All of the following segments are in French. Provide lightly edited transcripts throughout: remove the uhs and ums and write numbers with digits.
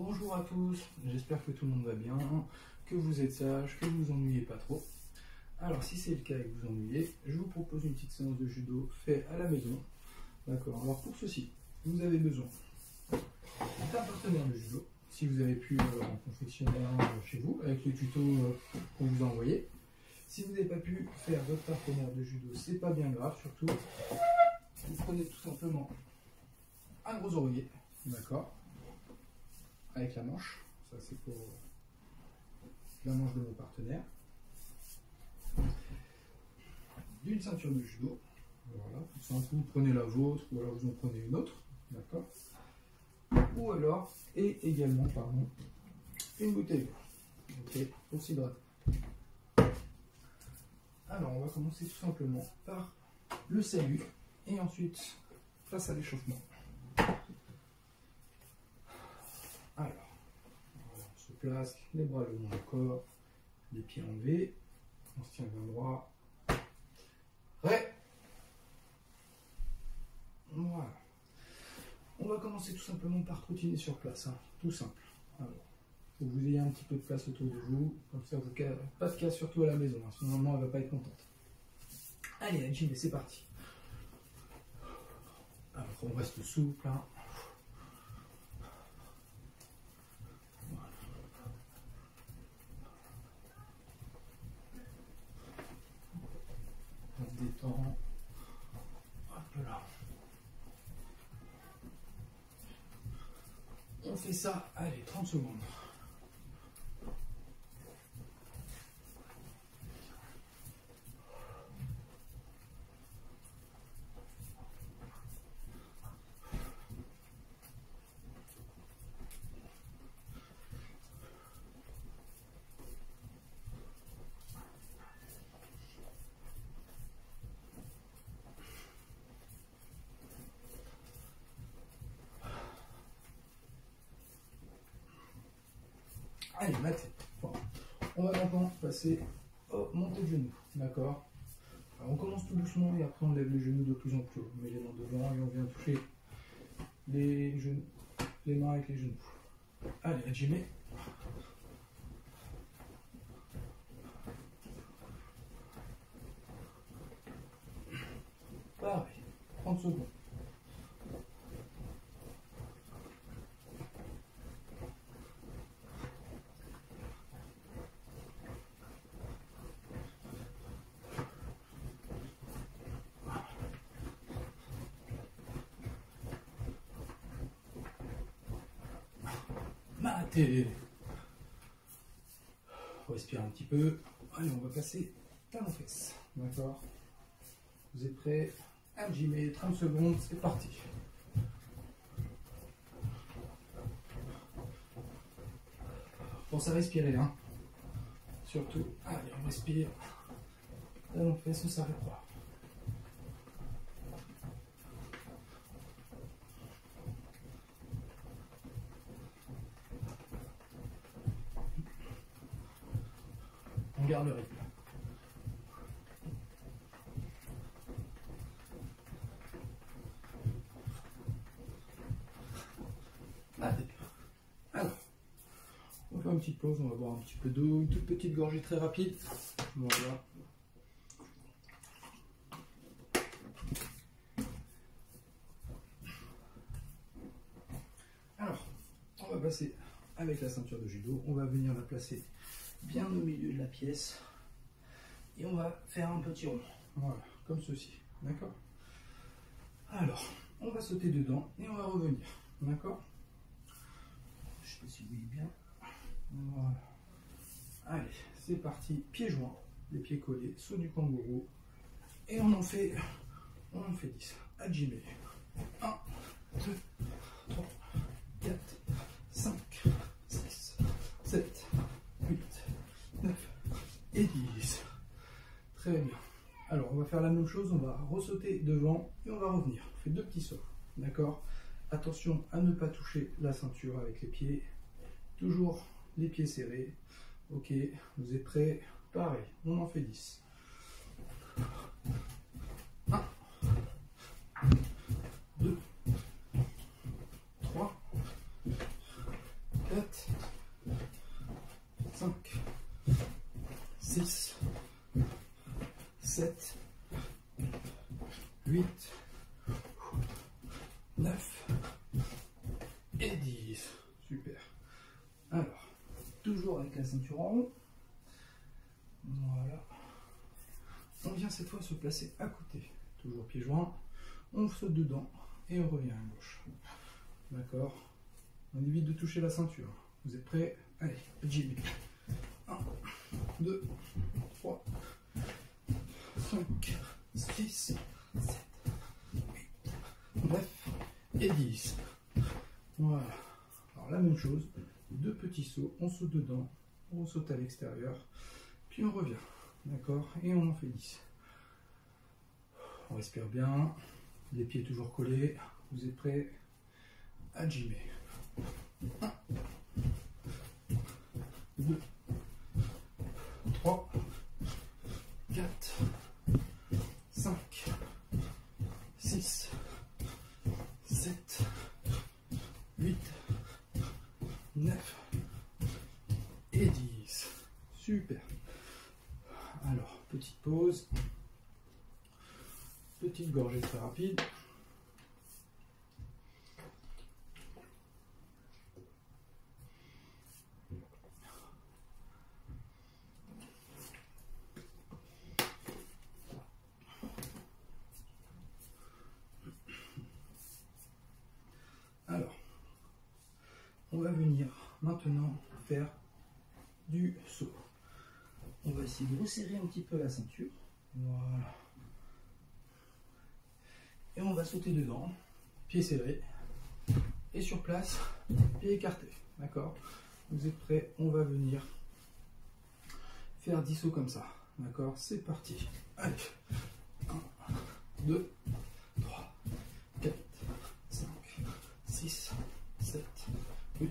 Bonjour à tous, j'espère que tout le monde va bien, que vous êtes sages, que vous vous ennuyez pas trop. Alors si c'est le cas et que vous vous ennuyez, je vous propose une petite séance de judo fait à la maison. D'accord, alors pour ceci, vous avez besoin d'un partenaire de judo, si vous avez pu en confectionner un chez vous, avec les tutos qu'on vous a envoyés. Si vous n'avez pas pu faire votre partenaire de judo, c'est pas bien grave, surtout, vous prenez tout simplement un gros oreiller, d'accord, avec la manche, ça c'est pour la manche de vos partenaires, d'une ceinture de judo, voilà, tout simple, vous prenez la vôtre ou alors vous en prenez une autre, d'accord, ou alors, et également, pardon, une bouteille d'eau, ok, pour s'hydrater. Alors on va commencer tout simplement par le salut et ensuite face à l'échauffement. Alors, on se place, les bras le long du corps, les pieds enlevés, on se tient bien droit. Prêt? Voilà. On va commencer tout simplement par trottiner sur place, hein, tout simple. Alors, il faut que vous ayez un petit peu de place autour de vous, comme ça vous pas de casse surtout à la maison, hein, sinon maman elle va pas être contente. Allez, Jimmy, c'est parti. Alors on reste souple, hein. On se détend. Hop là. On fait ça, allez, 30 secondes. Allez, ma tête. Bon. On va maintenant passer au montée de genoux, d'accord. On commence tout doucement et après on lève les genoux de plus en plus haut. On met les mains devant et on vient toucher les genoux, les mains avec les genoux. Allez, Jimmy. Pareil, 30 secondes. Matez. On respire un petit peu. Allez, on va passer talon fesses. D'accord. Vous êtes prêts? Jimmy, 30 secondes, c'est parti. Pensez à respirer, hein. Surtout, allez, on respire. Talon fesses, on s'arrête pas. On garde le rythme. Allez. Alors, on fait une petite pause, on va boire un petit peu d'eau, une toute petite gorgée très rapide. Voilà. Alors, on va passer avec la ceinture de judo, on va venir la placer bien au milieu de la pièce et on va faire un petit rond, voilà, comme ceci, d'accord. Alors, on va sauter dedans et on va revenir, d'accord. Je sais pas si vous voyez bien, voilà. Allez, c'est parti, pieds joints, les pieds collés, saut du kangourou et on en fait 10, Hajime. 1, 2, 3, 4, 5, 6, 7, 8, 9 et 10. Très bien. Alors, on va faire la même chose, on va ressauter devant et on va revenir. On fait deux petits sauts, d'accord. Attention à ne pas toucher la ceinture avec les pieds. Toujours les pieds serrés. Ok, vous êtes prêts? Pareil, on en fait 10. 1, 2, 3, 4, 7, 8, 9 et 10. Super. Alors, toujours avec la ceinture en haut. Voilà. On vient cette fois se placer à côté. Toujours pieds joints. On saute dedans et on revient à gauche. D'accord. On évite de toucher la ceinture. Vous êtes prêts? Allez, Jimmy. 1, 2, 3, 5, 6, 7, 8, 9 et 10. Voilà. Alors la même chose, deux petits sauts, on saute dedans, on saute à l'extérieur, puis on revient. D'accord? Et on en fait 10. On respire bien, les pieds toujours collés. Vous êtes prêts? À Jimmy. 1, 2, 3, 4, 5, 6, 7, 8, 9 et 10. Super. Alors, petite pause. Petite gorgée très rapide. Alors, on va venir maintenant faire du saut. On va essayer de resserrer un petit peu la ceinture. Voilà. Et on va sauter dedans, pieds serrés. Et sur place, pieds écartés. D'accord? Vous êtes prêts? On va venir faire 10 sauts comme ça. D'accord? C'est parti. Allez. 1, 2, 3, 4, 5, 6, 7, 8,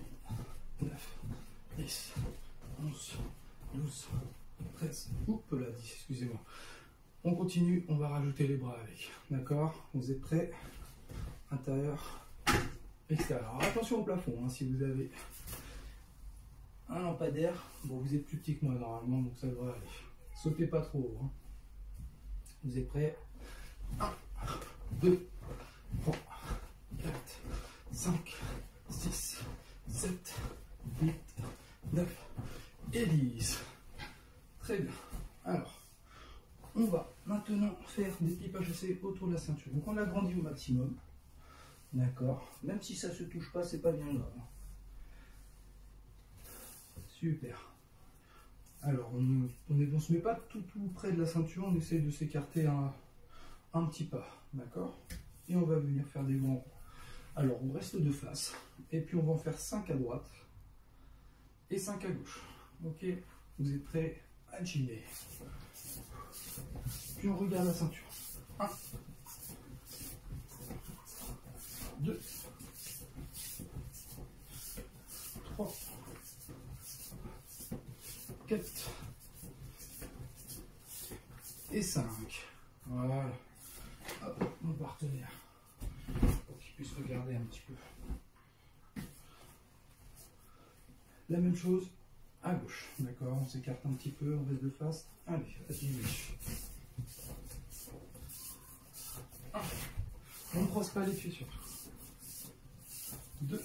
9, 10, 11, 12, 13. Oups là, 10, excusez-moi. On continue, on va rajouter les bras avec. D'accord? Vous êtes prêts? Intérieur, extérieur. Alors, attention au plafond, hein, si vous avez un lampadaire. Bon, vous êtes plus petit que moi normalement, donc ça devrait aller. Sautez pas trop haut. Hein. Vous êtes prêts? 1, 2, 3, 4, 5, 6, 7, 8, 9 et 10. Très bien. Alors, on va maintenant faire des pipes à chasser autour de la ceinture. Donc on l'agrandit au maximum. D'accord. Même si ça ne se touche pas, c'est pas bien grave. Super. Alors, on ne se met pas tout près de la ceinture, on essaie de s'écarter un petit pas. D'accord? Et on va venir faire des grands ronds. Alors, on reste de face. Et puis, on va en faire 5 à droite et 5 à gauche. Ok? Vous êtes prêts? À Jimmy. Puis, on regarde la ceinture. 1, 2, 3, 4 et 5. Voilà. Hop, mon partenaire. Pour qu'il puisse regarder un petit peu. La même chose à gauche. D'accord, on s'écarte un petit peu, on reste de face. Allez, vas-y. On ne croise pas les pieds surtout. 2,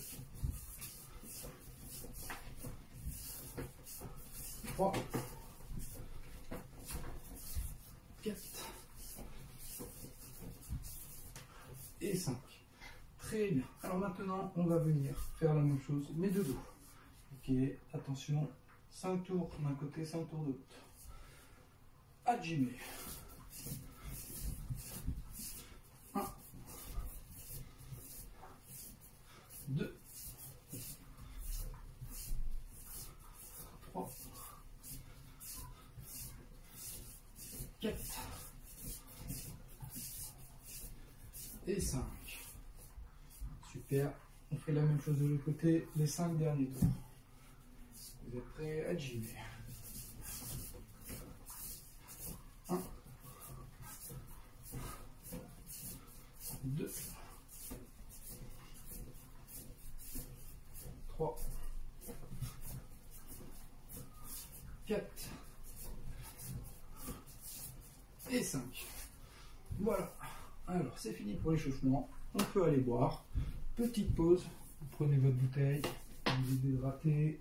3, 4 et 5. Très bien. Alors maintenant, on va venir faire la même chose, mais de dos. Ok, attention, 5 tours d'un côté, 5 tours de l'autre. À Jimmy. 1, 2, 3, 4 et 5. Super. On fait la même chose de l'autre côté, les 5 derniers tours. Vous êtes prêts? À Jimmy. 1, 2, 3, 4 et et 5. Voilà. Alors, c'est fini pour l'échauffement. On peut aller boire. Petite pause. Vous prenez votre bouteille, vous vous hydratez,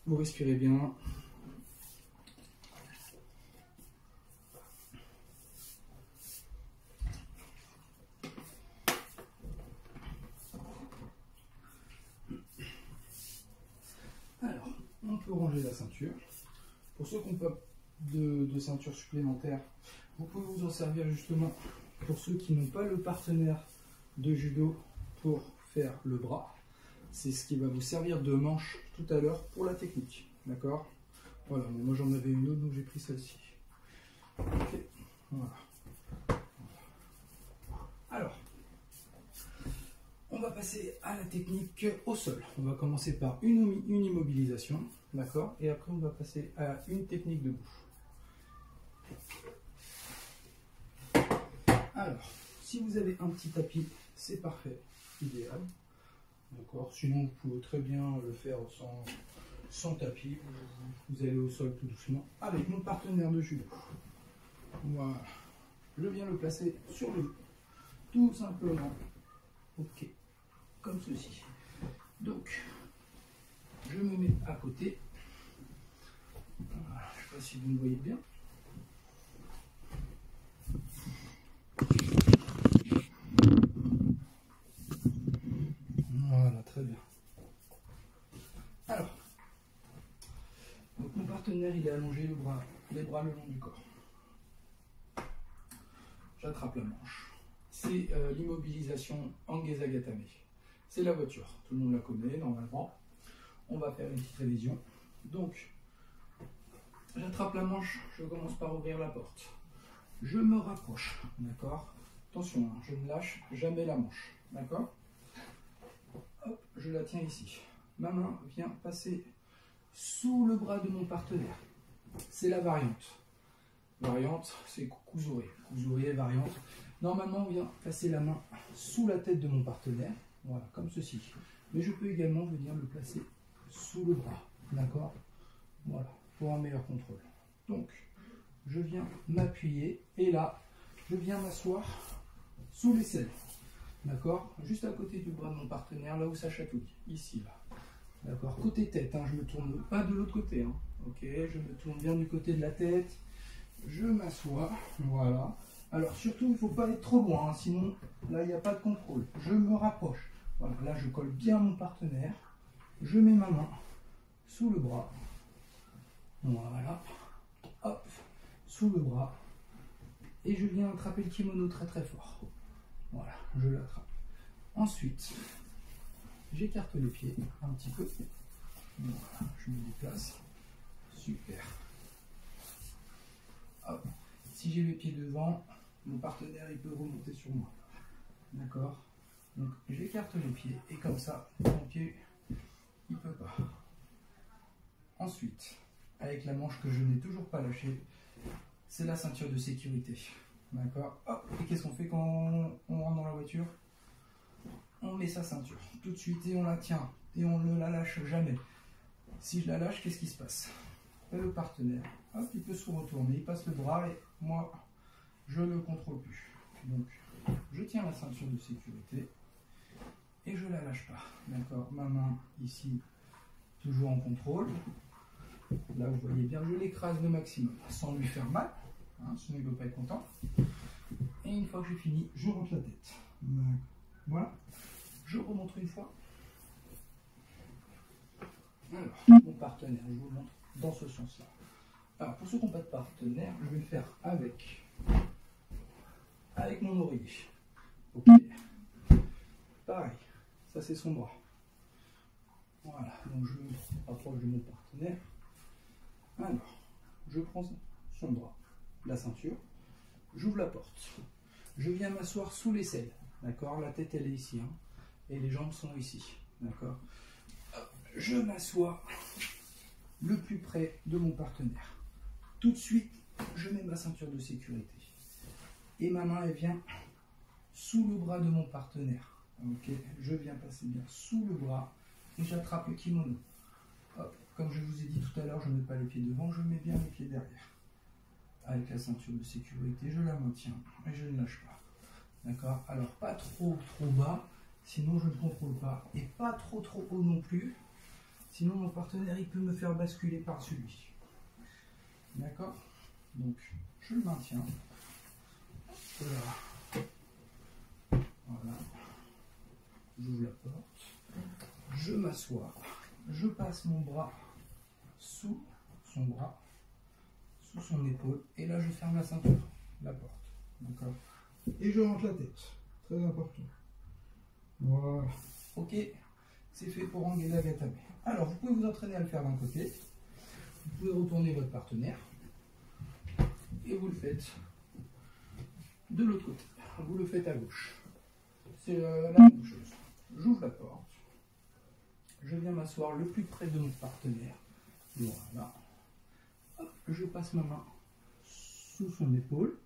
vous respirez bien. Alors, on peut ranger la ceinture. Pour ceux qui n'ont pas de ceinture supplémentaire, vous pouvez vous en servir justement pour ceux qui n'ont pas le partenaire de judo pour faire le bras. C'est ce qui va vous servir de manche tout à l'heure pour la technique. D'accord? Voilà, moi j'en avais une autre donc j'ai pris celle-ci. Ok, voilà. Alors, on va passer à la technique au sol. On va commencer par une immobilisation, d'accord? Et après on va passer à une technique debout. Alors, si vous avez un petit tapis, c'est parfait, idéal. D'accord. Sinon, vous pouvez très bien le faire sans tapis. Vous allez au sol tout doucement avec mon partenaire de judo. Voilà. Je viens le placer sur le dos. Tout simplement. Ok. Comme ceci. Donc, je me mets à côté. Voilà. Je ne sais pas si vous me voyez bien. Voilà, très bien. Alors, donc mon partenaire, il est allongé les bras le long du corps. J'attrape la manche. C'est l'immobilisation Angueza Gatame. C'est la voiture. Tout le monde la connaît normalement. On va faire une petite révision. Donc, j'attrape la manche. Je commence par ouvrir la porte. Je me rapproche. D'accord? Attention, hein, je ne lâche jamais la manche. D'accord? Hop, je la tiens ici. Ma main vient passer sous le bras de mon partenaire. C'est la variante. Variante, c'est Kuzure. Kuzure, variante. Normalement, on vient placer la main sous la tête de mon partenaire. Voilà, comme ceci. Mais je peux également venir le placer sous le bras. D'accord? Voilà, pour un meilleur contrôle. Donc, je viens m'appuyer et là, je viens m'asseoir sous l'aisselle. D'accord? Juste à côté du bras de mon partenaire, là où ça chatouille. Ici, là. D'accord? Côté tête, hein, je me tourne pas de l'autre côté. Hein. Ok, je me tourne bien du côté de la tête. Je m'assois. Voilà. Alors, surtout, il ne faut pas être trop loin, hein, sinon, là, il n'y a pas de contrôle. Je me rapproche. Voilà, là, je colle bien mon partenaire. Je mets ma main sous le bras. Voilà. Hop, sous le bras. Et je viens attraper le kimono très très fort. Voilà, je l'attrape. Ensuite, j'écarte les pieds un petit peu. Voilà, je me déplace. Super. Hop. Si j'ai les pieds devant, mon partenaire il peut remonter sur moi. D'accord? Donc j'écarte les pieds et comme ça, mon pied il peut pas. Ensuite, avec la manche que je n'ai toujours pas lâchée, c'est la ceinture de sécurité. D'accord? Hop. Et qu'est-ce qu'on fait quand on rentre dans la voiture? On met sa ceinture tout de suite et on la tient. Et on ne la lâche jamais. Si je la lâche, qu'est-ce qui se passe? Le partenaire, hop, il peut se retourner, il passe le bras et moi, je ne le contrôle plus. Donc, je tiens la ceinture de sécurité et je ne la lâche pas. D'accord? Ma main ici, toujours en contrôle. Là, vous voyez bien, je l'écrase le maximum sans lui faire mal. Hein, sinon, il ne peut pas être content. Et une fois que j'ai fini, je rentre la tête. Voilà. Je remonte une fois. Alors, mon partenaire, je vous le montre dans ce sens-là. Alors, pour ceux qui n'ont pas de partenaire, je vais le faire avec mon oreiller. Ok. Pareil, ça c'est son bras. Voilà, donc je me rapproche de mon partenaire. Alors, je prends son bras, la ceinture, j'ouvre la porte. Je viens m'asseoir sous l'aisselle. D'accord? La tête elle est ici, hein, et les jambes sont ici. D'accord? Je m'assois le plus près de mon partenaire. Tout de suite, je mets ma ceinture de sécurité. Et ma main, elle vient sous le bras de mon partenaire. Ok, je viens passer bien sous le bras et j'attrape le kimono. Hop. Comme je vous ai dit tout à l'heure, je ne mets pas les pieds devant, je mets bien les pieds derrière. avec la ceinture de sécurité, je la maintiens et je ne lâche pas. D'accord? Alors pas trop bas, sinon je ne contrôle pas. Et pas trop haut non plus, sinon mon partenaire il peut me faire basculer par-dessus lui. D'accord? Donc je le maintiens. Voilà. Voilà. J'ouvre la porte. Je m'assois. Je passe mon bras sous son bras, sous son épaule. Et là je ferme la ceinture, la porte. D'accord? Et je rentre la tête. Très important. Voilà. Ok. C'est fait pour Angela Gatame. Alors vous pouvez vous entraîner à le faire d'un côté. Vous pouvez retourner votre partenaire. Et vous le faites de l'autre côté. Vous le faites à gauche. C'est la même chose. J'ouvre la porte. Je viens m'asseoir le plus près de mon partenaire. Voilà. Hop, je passe ma main sous son épaule.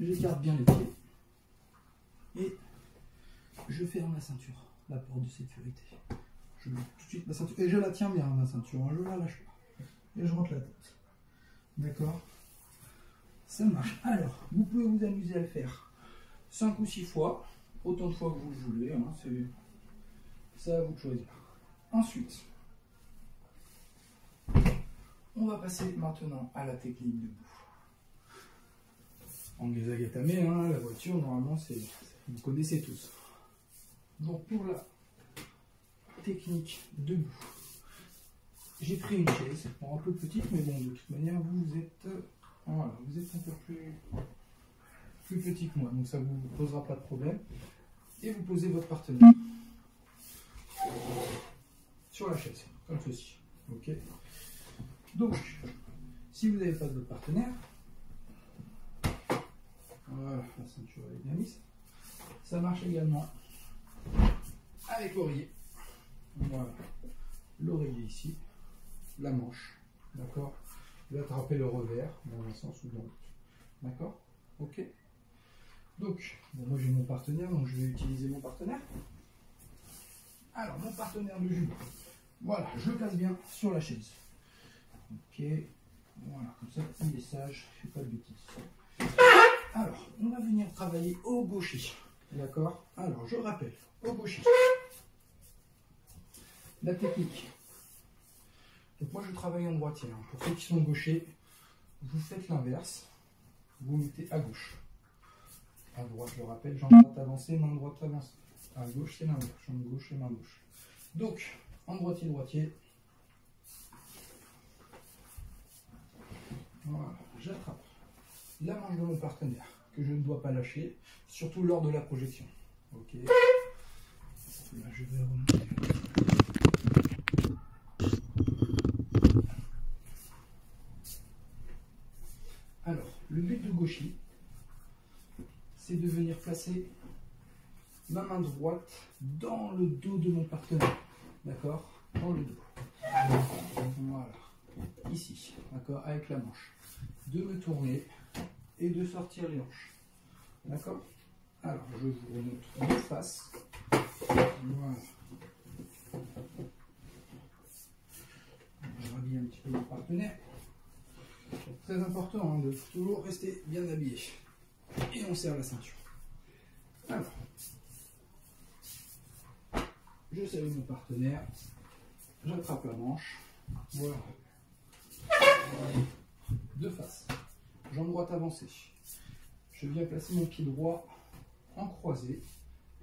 J'écarte bien les pieds. Et je ferme la ceinture, la porte de sécurité. Je mets tout de suite ma ceinture. Et je la tiens bien, ma ceinture. Je ne la lâche pas. Et je rentre la tête. D'accord? Ça marche. Alors, vous pouvez vous amuser à le faire 5 ou 6 fois, autant de fois que vous le voulez, hein, c'est à vous de choisir. Ensuite, on va passer maintenant à la technique debout. Angela Gatame, hein, la voiture, normalement, vous connaissez tous. Donc, pour la technique debout, j'ai pris une chaise, un peu petite, mais bon, de toute manière, vous êtes, voilà, vous êtes un peu plus petit que moi, donc ça ne vous posera pas de problème. Et vous posez votre partenaire sur la chaise, comme ceci. Ok. Donc, si vous n'avez pas de votre partenaire, voilà, la ceinture est bien mise. Ça marche également avec l'oreiller. Voilà, l'oreiller ici, la manche, d'accord. Vous attrapez le revers dans un sens ou dans l'autre, d'accord. Ok. Donc, bon, moi j'ai mon partenaire, donc je vais utiliser mon partenaire. Alors, mon partenaire de judo, voilà, je le place bien sur la chaise. Ok, voilà, comme ça, il est sage, je ne fais pas de bêtises. Alors, on va venir travailler au gaucher, d'accord. Alors, je rappelle, au gaucher, la technique. Donc, moi je travaille en droitier. Hein. Pour ceux qui sont gauchers, vous faites l'inverse, vous mettez à gauche. À droite, je le rappelle, jambe droite avancée, main droite avancée. À gauche, c'est l'inverse, jambe gauche et main gauche. Donc, en droitier, voilà, j'attrape la manche de mon partenaire, que je ne dois pas lâcher, surtout lors de la projection. Ok. Là, je vais remonter. Alors, le but de gaucher, c'est de venir placer ma main droite dans le dos de mon partenaire. D'accord? Dans le dos. Voilà. Ici. D'accord? Avec la manche. De me tourner et de sortir les hanches. D'accord? Alors, je vous remonte de face. Voilà. Je rhabille un petit peu mon partenaire. Très important hein, de toujours rester bien habillé. Et on serre la ceinture. Alors, je salue mon partenaire, j'attrape la manche, voilà. De face, jambe droite avancée. Je viens placer mon pied droit en croisé,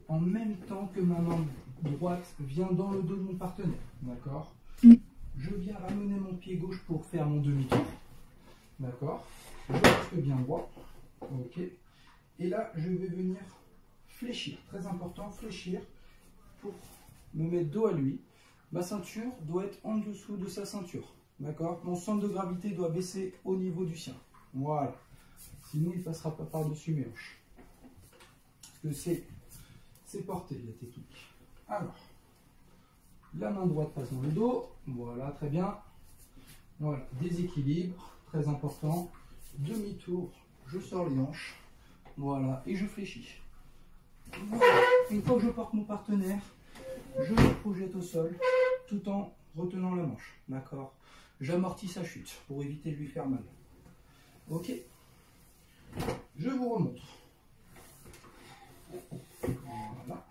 en même temps que ma main droite vient dans le dos de mon partenaire. D'accord? Je viens ramener mon pied gauche pour faire mon demi-tour. D'accord? Je reste bien droit. Ok. Et là, je vais venir fléchir. Très important, fléchir pour me mettre dos à lui. Ma ceinture doit être en dessous de sa ceinture. D'accord? Mon centre de gravité doit baisser au niveau du sien. Voilà. Sinon, il ne passera pas par-dessus mes hanches. Parce que c'est porté, la technique. Alors, la main droite passe dans le dos. Voilà, très bien. Voilà, déséquilibre, très important. Demi-tour, je sors les hanches. Voilà, et je fléchis. Voilà. Une fois que je porte mon partenaire, je le projette au sol tout en retenant la manche. D'accord? J'amortis sa chute pour éviter de lui faire mal. Ok. Je vous remontre. Voilà.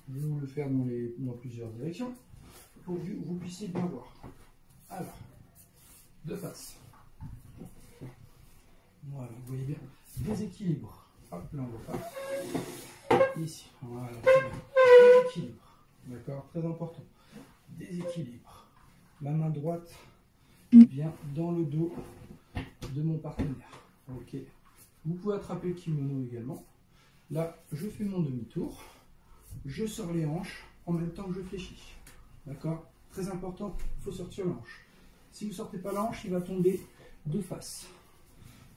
Je vais vous le faire dans plusieurs directions pour que vous puissiez bien voir. Alors, de face. Voilà, vous voyez bien. Déséquilibre. Hop, là on va pas. Ici. Voilà, très bien. Déséquilibre. D'accord, très important. Déséquilibre. Ma main droite vient dans le dos de mon partenaire. Ok. Vous pouvez attraper le kimono également. Là, je fais mon demi-tour. Je sors les hanches en même temps que je fléchis. D'accord? Très important, il faut sortir la hanche. Si vous ne sortez pas la hanche, il va tomber de face.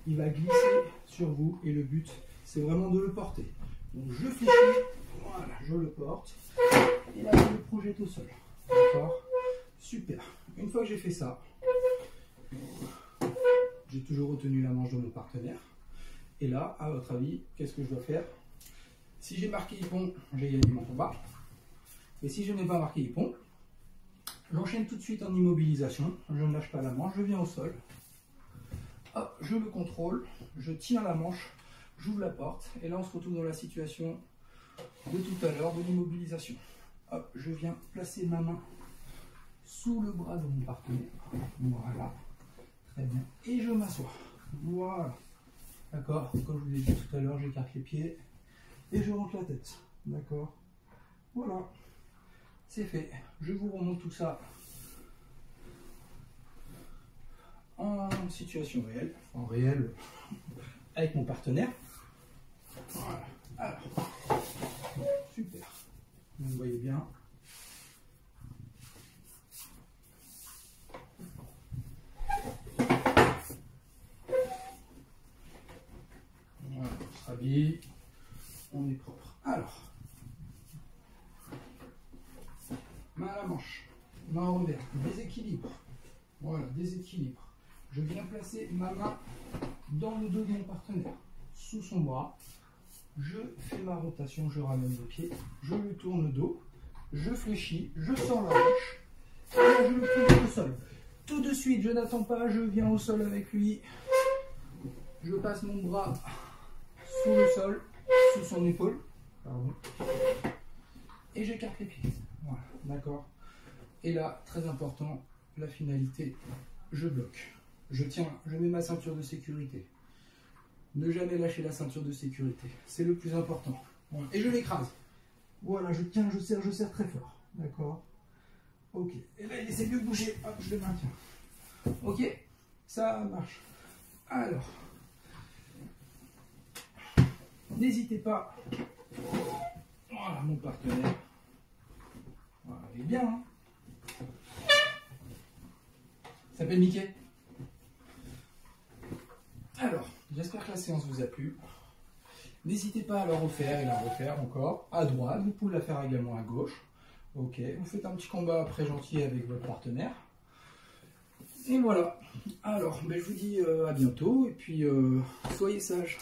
Il va glisser sur vous et le but, c'est vraiment de le porter. Donc je fléchis, voilà, je le porte. Et là, je le projette au sol. D'accord? Super. Une fois que j'ai fait ça, j'ai toujours retenu la manche de mon partenaire. Et là, à votre avis, qu'est-ce que je dois faire? Si j'ai marqué hippon, j'ai gagné mon combat. Et si je n'ai pas marqué hippon, j'enchaîne tout de suite en immobilisation. Je ne lâche pas la manche, je viens au sol. Hop, je le contrôle, je tiens la manche, j'ouvre la porte. Et là, on se retrouve dans la situation de tout à l'heure, de l'immobilisation. Hop, je viens placer ma main sous le bras de mon partenaire. Voilà, très bien. Et je m'assois. Voilà. D'accord, comme je vous ai dit tout à l'heure, j'écarte les pieds et je rentre la tête. D'accord. Voilà, c'est fait. Je vous remonte tout ça en situation réelle, en réel avec mon partenaire. Voilà. Alors, super. Vous voyez bien. Voilà, on se rhabille. On est propre. Alors, main à la manche, main en revers, déséquilibre. Voilà, déséquilibre. Je viens placer ma main dans le dos de mon partenaire, sous son bras. Je fais ma rotation, je ramène le pied, je lui tourne le dos, je fléchis, je sors la hanche, et là je le pose au sol. Tout de suite, je n'attends pas, je viens au sol avec lui. Je passe mon bras sous le sol, sous son épaule. Pardon. Et j'écarte les pieds. Voilà, d'accord. Et là, très important, la finalité, je bloque. Je tiens, je mets ma ceinture de sécurité. Ne jamais lâcher la ceinture de sécurité. C'est le plus important. Voilà. Et je l'écrase. Voilà, je tiens, je serre très fort. D'accord. Ok. Et là, il essaie de bouger. Hop, je le maintiens. Ok. Ça marche. Alors, n'hésitez pas. Voilà, mon partenaire. Voilà, il est bien, hein. Ça s'appelle Mickey. Alors, j'espère que la séance vous a plu. N'hésitez pas à la refaire et la refaire encore à droite. Vous pouvez la faire également à gauche. Ok, vous faites un petit combat après gentil avec votre partenaire. Et voilà. Alors, ben, je vous dis à bientôt et puis soyez sages.